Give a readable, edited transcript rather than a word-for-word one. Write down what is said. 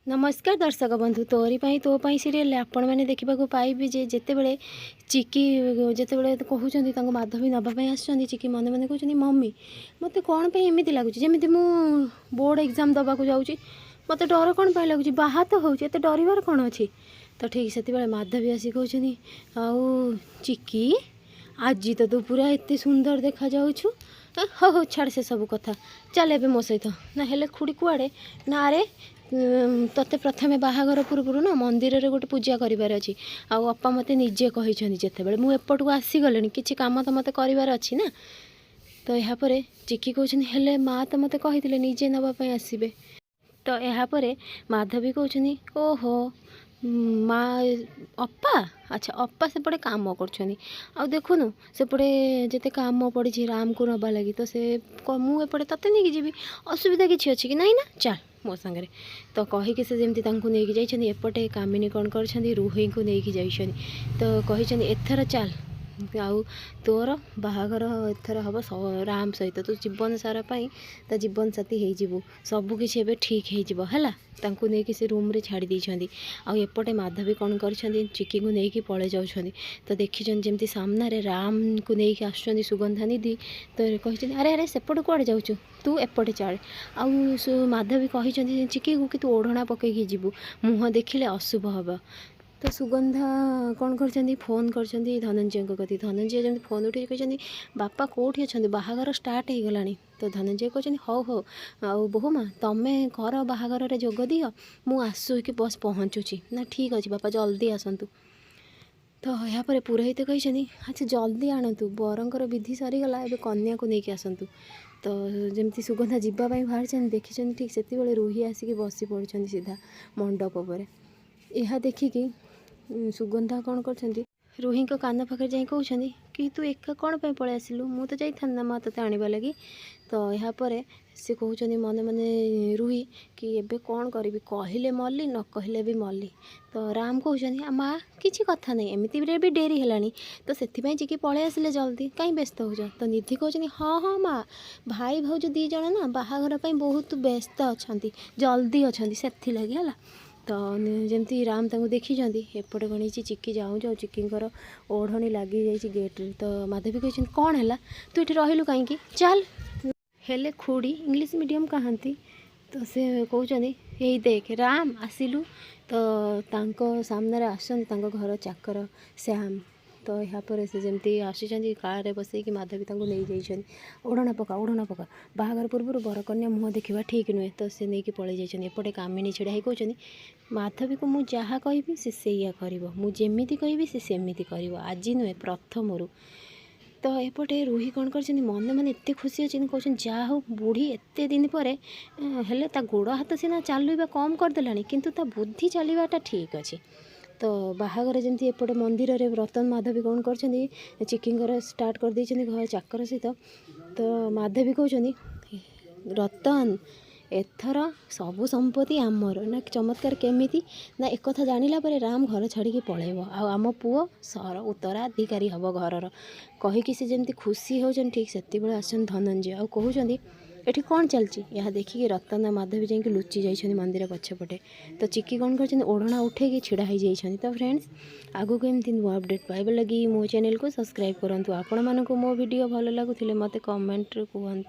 नमस्कार दर्शक बंधु तोरी तो सीरियल आपण मैंने देखा पाइबे जेते बड़े चिकी जिते बड़े कहते माधवी नापी आसुँच चिकी मन मन कहते मम्मी मत कौन पर एमती लगुच जमी मु बोर्ड एग्जाम दबा को जाऊँगी मत डर कौन पर लगुच बाहा तो हो डर कौन अच्छी तो ठीक से माधवी आसी कहते आउ चिकी आज तो तू पूरा एत सुंदर देखा जाऊँ हो हो छाड़ से सब कथा चल ए मो सहित ना हेले खुड़ी कुआड़े ना रे तोते प्रथमे बाहागर पूर्व ना मंदिर रे गोटे पूजा करार अच्छी आउ अपा मत निजे कही जिते मुझे एपटू आसीगले किसी कम तो मत करार अच्छी ना तो यापर चिकी कहते हेले माँ तो मत कही निजे नापी आसबे तो यापर माधवी कहते ओहो माँ अपा अच्छा अपा सेपटे काम कर देखुनु सेपटे जिते काम पड़ी राम को नवा लगी तो से मुझे तते नहीं जी असुविधा किसी अच्छी कि नहीं ना चल मो सांगे तो कहीकि से जमी नहीं जाइए एपटे कामिनी कौन कर रुही को लेकिन जाइए तो कही एथर चल आउ तोर बाहागर एथर हम राम सहित तू जीवन सारा ता जीवन साथी हो सबकि एवं ठीक हो नहीं से रूम रे छाड़ी देइछंदी आ एपटे माधवी कौन कर चिकी को लेकिन पड़े जाऊँ तो देखी जमी सामने राम को लेकिन आसुँच सुगंधा निधि तो कही अरे अरे सेपट कौड़े जाऊँ तू एपटे चल आउ माधवी कही चिकी को कि तू ओढ़ना पकईकि जीवु मुँह देखिले अशुभ हम तो सुगंधा कौन कर फोन कर धनंजय कति धनंजय जमी फोन उठे कहते बापा कौटी अच्छा बाहागर स्टार्ट हो गला तो धनंजय कहते हौ हौ आउ बहु माँ तुम्हें कर बाहागर जोग दिह मु आसुक बस पहुँचुची ना ठीक अच्छे बापा जल्दी आसतु तो यापर पुरोहित कहते अच्छा जल्दी आणतु बरंकर विधि सरीगला ए कन्या को लेकिन आसतु तो जमी सुगंधा जावाई बाहर देखी ठीक से रूही आसिक बसी पड़ी सीधा मंडप पर यह देखिकी सुगंधा कौन कर रुही को कान पाखे जाई कहते कि तू एका कौन पे पलि आसिलु मु तो जाना माँ ते आणवा लगी तो यापर से कहते मन मन रुही कि एबे कौन करी कहले मल्ली न कहले भी मल्ली तो राम कहते माँ किसी कथा नहीं एमती भी डेरी है तो से चिकी पलि आसिले जल्दी कहीं व्यस्त हो तो निधि कहते हाँ हाँ माँ भाई भाउज दी जन ना बाहाघर बहुत व्यस्त अच्छा जल्दी अच्छा से लगी है तो जमती राम तांको देखी एपटे कौन चिकी जाऊँ जाऊँ चिकीर ओढ़णी लगी जाइए गेट्रे तो माधवी कहते कौन है तू ये रहिलु कहीं चल हेले खुड़ी इंग्लिश मीडियम कहती तो से कहते यही देख राम आसिलु तो सामने आसुँच घर चाकर श्याम तो यापर से जमी आसी कार बसैक माधवी नहीं जाइए ओढ़ना पका बाहागर पूर्व बरकन्या मुँह देखा ठीक नुहे तो से नहीं पलि जाइए एपटे कामिनी छिड़ा ही कहते माधवी को मुझे जहाँ कहि से कर मुझेमी कहि से सेमती कर आज नुहे प्रथम तो एपटे रूही कौन कर मन मन एत खुशी अच्छे कहते जहाँ हो बुढ़ी एत दिन पर हेले गोड़ हाथ सीना चलवा कम करदेला किंतु ता बुद्धि चलवाटा ठीक अच्छे तो बाहागर जमी एपटे मंदिर रे रतन माधवी कौन कर चिकिंगर स्टार्ट कर देइछन्ती घर चाकर सहित तो माधवी कहते रतन एथर सबु संपत्ति आमर ना चमत्कार केमिति ना एक कथा जानिला परे राम घर छाड़ी पलैब आम पुओ सर उत्तराधिकारी हम घर कहीकि से जमी खुशी हो ठीक से आसन धनंजय आ कहते एठी कौन चलची यह देखिए रतन माधवी जाकि लुचि जाइए मंदिर पछपटे तो चिकी कौन कर ओढ़ना उठे छिड़ा हो जाइए तो फ्रेंड्स आगु को एमती नुआ अपडेट पाइबा लगी मो चैनल को सब्सक्राइब करूँ आपण मानक मो वीडियो भल लगुले मत कमेंट कहतु।